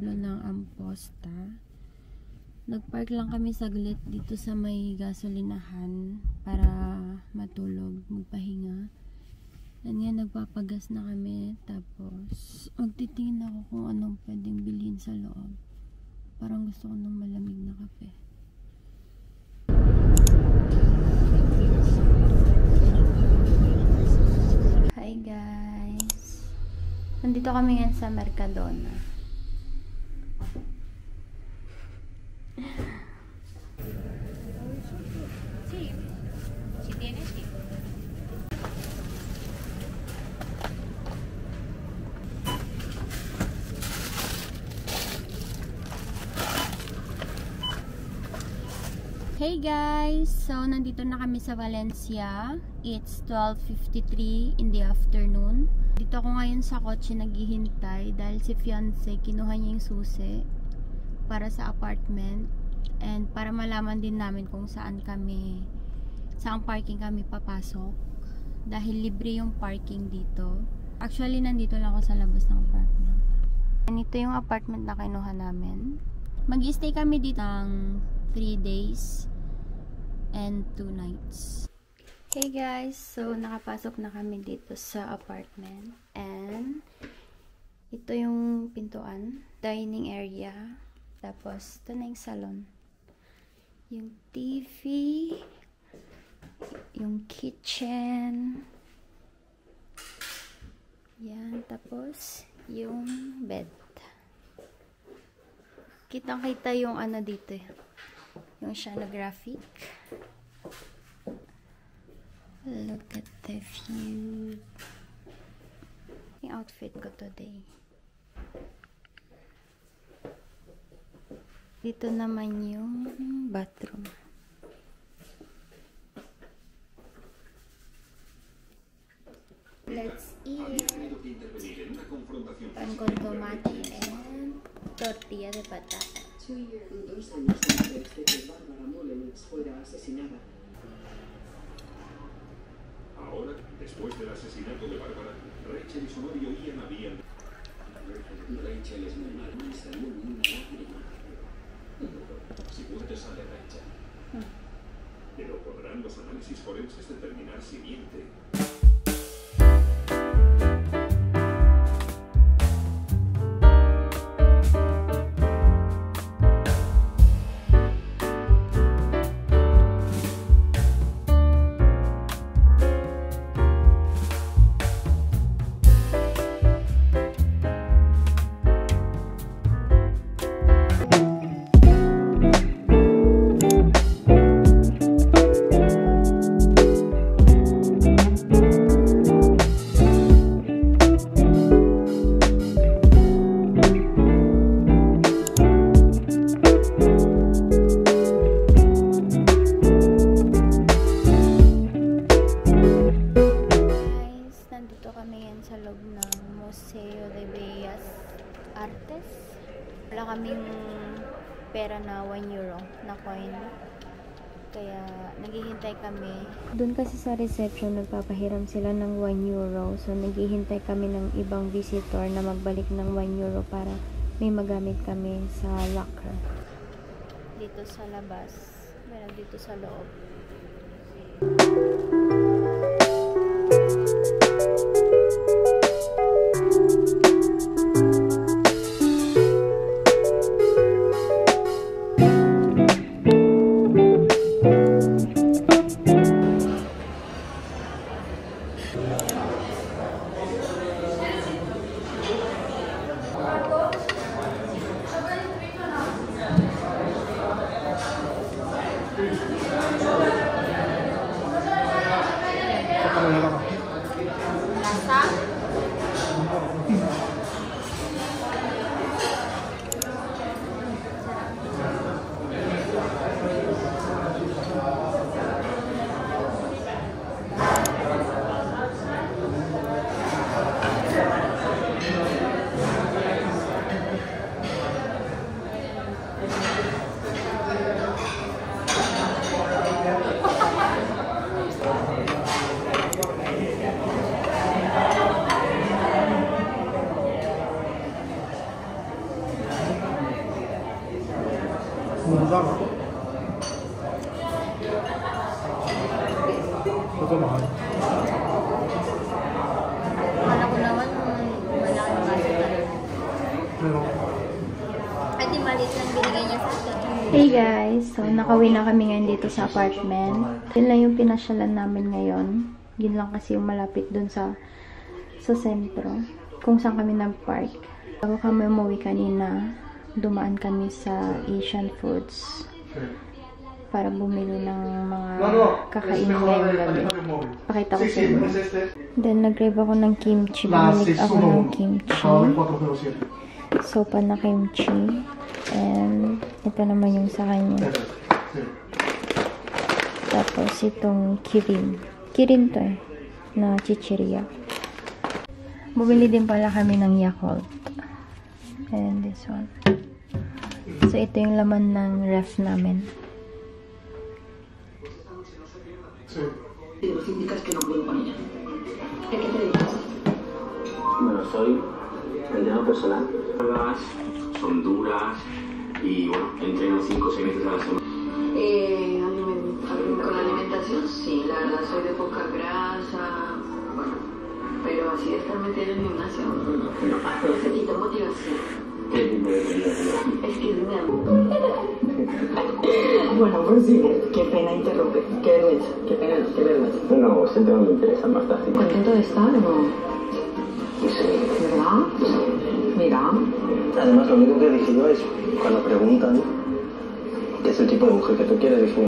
Pueblo ng Amposta. Nagpark lang kami saglit dito sa may gasolinahan para matulog, magpahinga. And yan, nagpapagas na kami. Tapos, magtitingin ako kung anong pwedeng bilhin sa loob. Parang gusto ko ng malamig na kape. Hi guys! Nandito kami ngayon sa Mercadona. Hey guys! So, nandito na kami sa Valencia. It's 12:53 in the afternoon. Dito ako ngayon sa kotse naghihintay dahil si fiance kinuha niya yung susi para sa apartment and para malaman din namin kung saan parking kami papasok dahil libre yung parking dito. Actually, nandito lang ako sa labas ng apartment. And ito yung apartment na kinuha namin. Mag-stay kami dito ng 3 days and 2 nights. Hey guys, so nakapasok na kami dito sa apartment and ito yung pintuan, dining area, tapos ito na yung salon, yung TV, yung kitchen, yan, tapos yung bed. Kitang-kita yung ano dito, yung oceanographic. Look at the view. Yung outfit ko today. Dito naman yung bathroom. Let's eat. Pan con tomate and tortilla de patata. 2 años después de que Bárbara Molenix fuera asesinada. Ahora, después del asesinato de Bárbara, Rachel y su novio Ian habían... Rachel es muy mal, no salió ni una lágrima. Si puede sale Rachel. Pero podrán los análisis forenses determinar si miente. Wala kaming pera na 1 euro na coin. Kaya naghihintay kami. Doon kasi sa reception nagpapahiram sila ng 1 euro. So naghihintay kami ng ibang visitor na magbalik ng 1 euro para may magamit kami sa locker. Dito sa labas. Meron dito sa loob. 모자라. Ito mahal. Akala ko naman malaki ng kaso talaga. Meron. Ay, di maliit lang binigay niya sa akin. Hey guys, so nakauwi na kami ngayon dito sa apartment. Yun lang yung pinasyalan namin ngayon. Yun lang kasi yung malapit dun sa sentro. Kung saan kami nag-park. Bago kami umuwi kanina, dumaan kami sa Asian Foods para bumili ng mga kakainin ngayong gabi. Pakita ko sa inyo. Then nag-grab ako ng kimchi. Bumili ako ng kimchi. Sopa na kimchi. And ito naman yung sa kanya. Tapos itong kirin. Kirin to eh. Na chichirya. Bumili din pala kami ng Yakult. And this one. So ito yung laman ng ref namin. Los indicas que no puedo con ella. ¿A qué te dedicas? Bueno, soy entrenador personal. Son duras y bueno, entreno 5 o 6 veces a la semana. Con la alimentación, sí, la verdad soy de poca grasa, bueno, pero así de estar metida en el gimnasio, no. Necesito motivación. Es que me Bueno, pues sí, qué pena interrumpir, qué vergüenza, qué pena, qué vergüenza. No, ese tema me interesa bastante. ¿Contento de estar o no? Sí. ¿Verdad? Mira. Además, lo único que dije yo es, cuando preguntan qué es el tipo de mujer que tú quieres, dije,